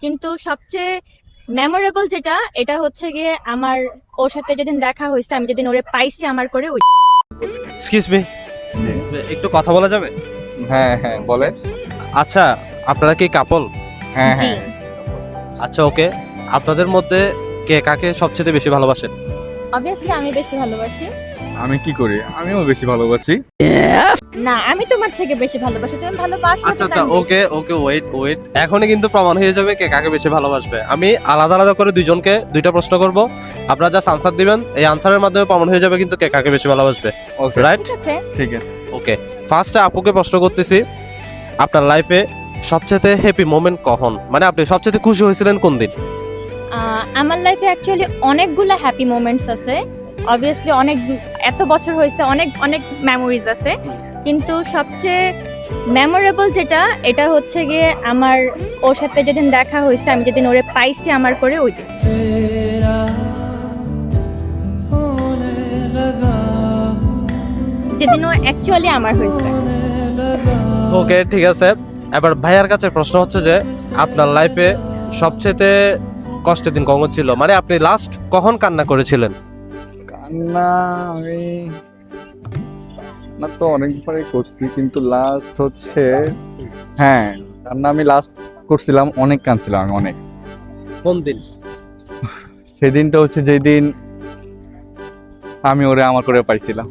কিন্তু সবচেয়ে মেমোরেবল যেটা এটা হচ্ছে গিয়ে আমার ওর সাথে যেদিন দেখা হয়েছে, আমি যেদিন ওরে পাইছি আমার করে ওই। এক্সকিউজ মি, একটু কথা বলা যাবে? হ্যাঁ হ্যাঁ বলেন। আচ্ছা, আপনারা কি কাপল? হ্যাঁ জি। হ্যাঁ আচ্ছা, ওকে। আপনাদের মধ্যে কে কাকে সবচেয়ে বেশি ভালোবাসেন? অবভিয়াসলি আমি বেশি ভালোবাসি। আমি কি করি, আমিও বেশি ভালোবাসি। না, আমি তোমার থেকে বেশি ভালোবাসি, তুমি ভালোবাসো। আচ্ছা আচ্ছা, ওকে ওকে, ওয়েট, এখনই কিন্তু প্রমাণ হয়ে যাবে কে কাকে বেশি ভালোবাসবে। আমি আলাদা আলাদা করে দুইজনকে দুইটা প্রশ্ন করব, আপনারা জাস্ট আনসার দিবেন। এই আনসারের মাধ্যমে প্রমাণ হয়ে যাবে কিন্তু কে কাকে বেশি ভালোবাসবে। Okay right? ঠিক আছে। ঠিক আছে। ওকে, ফার্স্টে আপুকে প্রশ্ন করতেছি, আপনার লাইফে সবচেয়ে হ্যাপি মোমেন্ট কখন, মানে আপনি সবচেয়ে খুশি হয়েছিলেন কোন দিন? আমার লাইফে অ্যাকচুয়ালি অনেকগুলো হ্যাপি মোমেন্টস আছে। অবভিয়াসলি অনেক, এত বছর হয়েছে, অনেক অনেক মেমোরিজ আছে, কিন্তু সবচেয়ে মেমোরেবল যেটা এটা হচ্ছে গিয়ে আমার ওর সাথে যেদিন দেখা হয়েছে, আমি যেদিন ওরে পাইছি আমার করে ওই দিন। যেদিন ও অ্যাকচুয়ালি আমার হয়েছে। ওকে, ঠিক আছে। এবার ভাইয়ার কাছে প্রশ্ন হচ্ছে যে আপনার লাইফে সবচেয়ে কষ্টের দিন কখন ছিল, মানে আপনি লাস্ট কখন কান্না করেছিলেন? কান্না আমি না তো অনেকবারই করছি, কিন্তু লাস্ট হচ্ছে, হ্যাঁ কান্না আমি লাস্ট করছিলাম, অনেক কাঁদছিলাম আমি অনেক। কোন দিন? সেদিনটা হচ্ছে যেদিন আমি ওরে আমার করে পাইছিলাম।